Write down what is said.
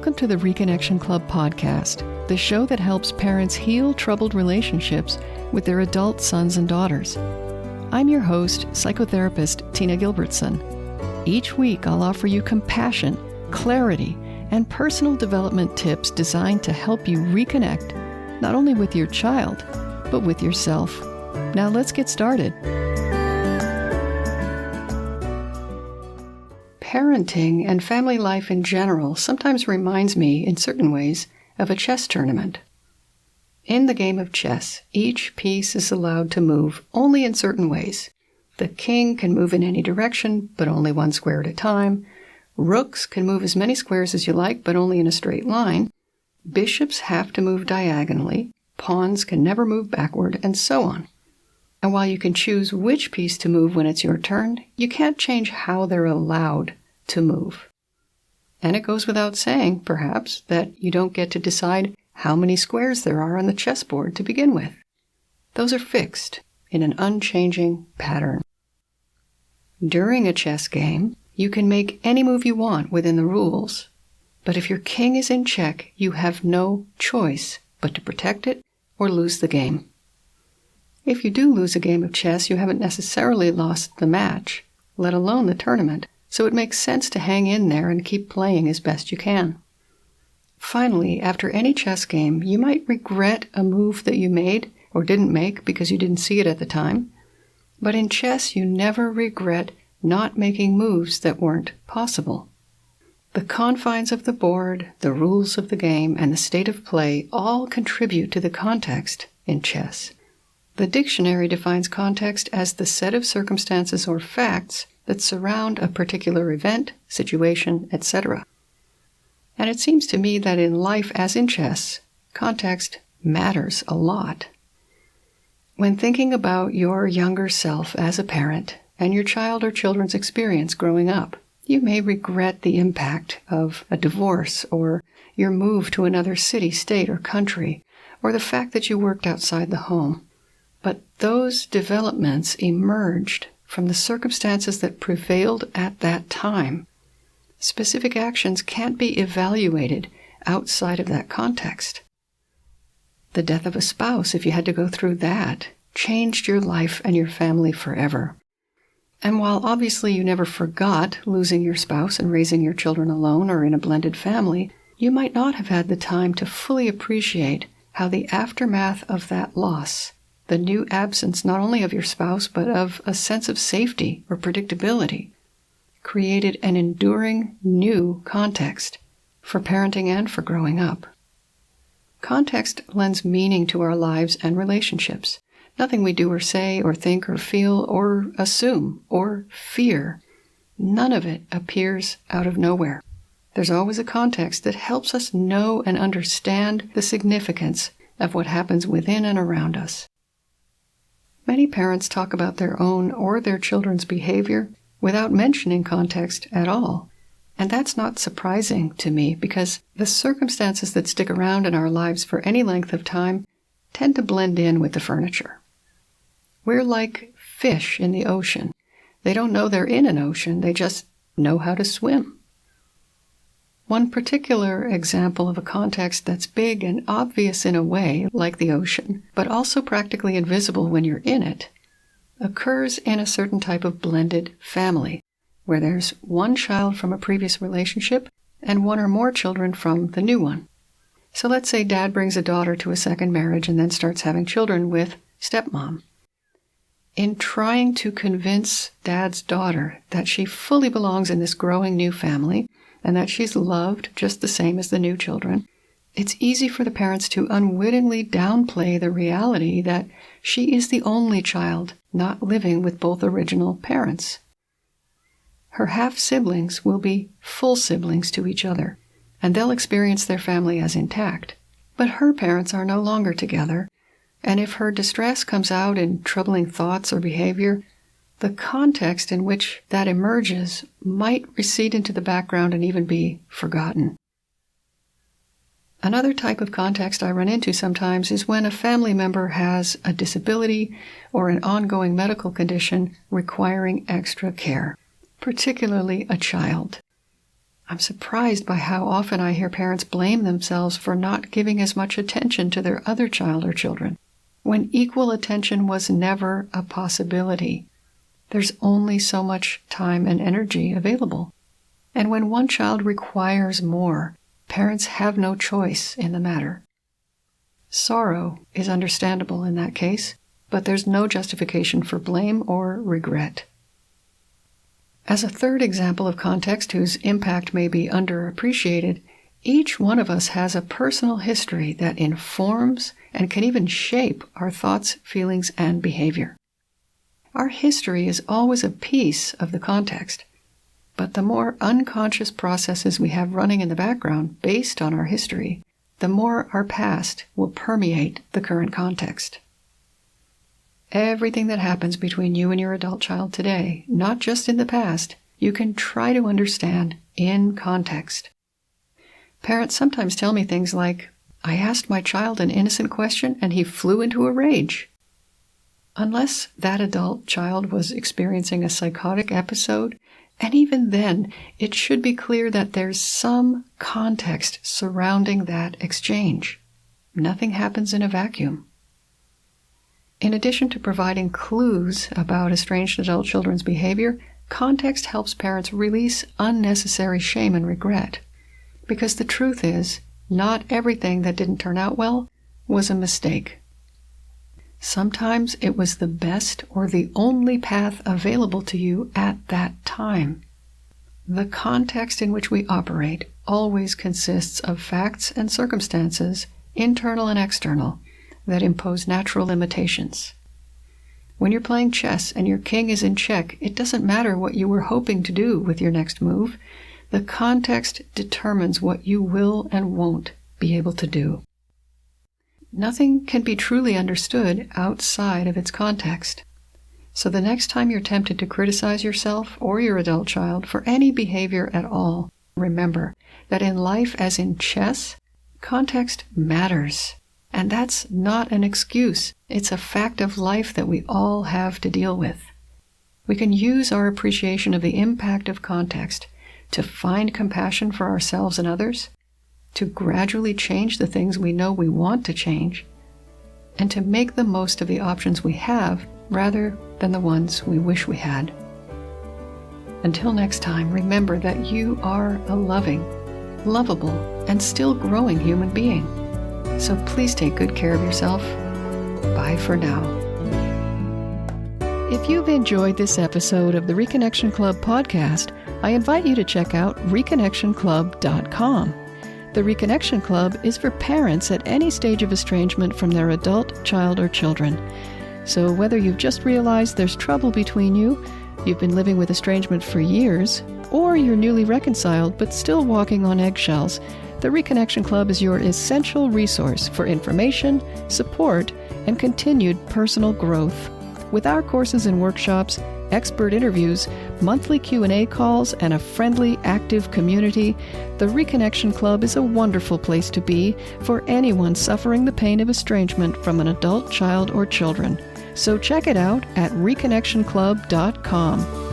Welcome to the Reconnection Club podcast, the show that helps parents heal troubled relationships with their adult sons and daughters. I'm your host, psychotherapist Tina Gilbertson. Each week, I'll offer you compassion, clarity, and personal development tips designed to help you reconnect, not only with your child, but with yourself. Now let's get started. Parenting and family life in general sometimes reminds me, in certain ways, of a chess tournament. In the game of chess, each piece is allowed to move only in certain ways. The king can move in any direction, but only one square at a time. Rooks can move as many squares as you like, but only in a straight line. Bishops have to move diagonally. Pawns can never move backward, and so on. And while you can choose which piece to move when it's your turn, you can't change how they're allowed to move. And it goes without saying, perhaps, that you don't get to decide how many squares there are on the chessboard to begin with. Those are fixed in an unchanging pattern. During a chess game, you can make any move you want within the rules, but if your king is in check, you have no choice but to protect it or lose the game. If you do lose a game of chess, you haven't necessarily lost the match, let alone the tournament, so it makes sense to hang in there and keep playing as best you can. Finally, after any chess game, you might regret a move that you made or didn't make because you didn't see it at the time. But in chess, you never regret not making moves that weren't possible. The confines of the board, the rules of the game, and the state of play all contribute to the context in chess. The dictionary defines context as the set of circumstances or facts that surround a particular event, situation, etc. And it seems to me that in life, as in chess, context matters a lot. When thinking about your younger self as a parent and your child or children's experience growing up, you may regret the impact of a divorce or your move to another city, state, or country, or the fact that you worked outside the home. But those developments emerged from the circumstances that prevailed at that time. Specific actions can't be evaluated outside of that context. The death of a spouse, if you had to go through that, changed your life and your family forever. And while obviously you never forgot losing your spouse and raising your children alone or in a blended family, you might not have had the time to fully appreciate how the aftermath of that loss, the new absence not only of your spouse but of a sense of safety or predictability, created an enduring new context for parenting and for growing up. Context lends meaning to our lives and relationships. Nothing we do or say or think or feel or assume or fear, none of it appears out of nowhere. There's always a context that helps us know and understand the significance of what happens within and around us. Many parents talk about their own or their children's behavior without mentioning context at all. And that's not surprising to me because the circumstances that stick around in our lives for any length of time tend to blend in with the furniture. We're like fish in the ocean. They don't know they're in an ocean, they just know how to swim. One particular example of a context that's big and obvious in a way, like the ocean, but also practically invisible when you're in it, occurs in a certain type of blended family, where there's one child from a previous relationship and one or more children from the new one. So let's say dad brings a daughter to a second marriage and then starts having children with stepmom. In trying to convince dad's daughter that she fully belongs in this growing new family, and that she's loved just the same as the new children, it's easy for the parents to unwittingly downplay the reality that she is the only child not living with both original parents. Her half-siblings will be full siblings to each other, and they'll experience their family as intact. But her parents are no longer together, and if her distress comes out in troubling thoughts or behavior, the context in which that emerges might recede into the background and even be forgotten. Another type of context I run into sometimes is when a family member has a disability or an ongoing medical condition requiring extra care, particularly a child. I'm surprised by how often I hear parents blame themselves for not giving as much attention to their other child or children, when equal attention was never a possibility. There's only so much time and energy available. And when one child requires more, parents have no choice in the matter. Sorrow is understandable in that case, but there's no justification for blame or regret. As a third example of context whose impact may be underappreciated, each one of us has a personal history that informs and can even shape our thoughts, feelings, and behavior. Our history is always a piece of the context, but the more unconscious processes we have running in the background based on our history, the more our past will permeate the current context. Everything that happens between you and your adult child today, not just in the past, you can try to understand in context. Parents sometimes tell me things like, "I asked my child an innocent question and he flew into a rage." Unless that adult child was experiencing a psychotic episode, and even then, it should be clear that there's some context surrounding that exchange. Nothing happens in a vacuum. In addition to providing clues about estranged adult children's behavior, context helps parents release unnecessary shame and regret. Because the truth is, not everything that didn't turn out well was a mistake. Sometimes it was the best or the only path available to you at that time. The context in which we operate always consists of facts and circumstances, internal and external, that impose natural limitations. When you're playing chess and your king is in check, it doesn't matter what you were hoping to do with your next move. The context determines what you will and won't be able to do. Nothing can be truly understood outside of its context. So the next time you're tempted to criticize yourself or your adult child for any behavior at all, remember that in life as in chess, context matters. And that's not an excuse. It's a fact of life that we all have to deal with. We can use our appreciation of the impact of context to find compassion for ourselves and others, to gradually change the things we know we want to change, and to make the most of the options we have rather than the ones we wish we had. Until next time, remember that you are a loving, lovable, and still growing human being. So please take good care of yourself. Bye for now. If you've enjoyed this episode of the Reconnection Club podcast, I invite you to check out reconnectionclub.com. The Reconnection Club is for parents at any stage of estrangement from their adult, child, or children. So whether you've just realized there's trouble between you, you've been living with estrangement for years, or you're newly reconciled but still walking on eggshells, the Reconnection Club is your essential resource for information, support, and continued personal growth. With our courses and workshops, expert interviews, monthly Q&A calls, and a friendly, active community, the Reconnection Club is a wonderful place to be for anyone suffering the pain of estrangement from an adult, child, or children. So check it out at reconnectionclub.com.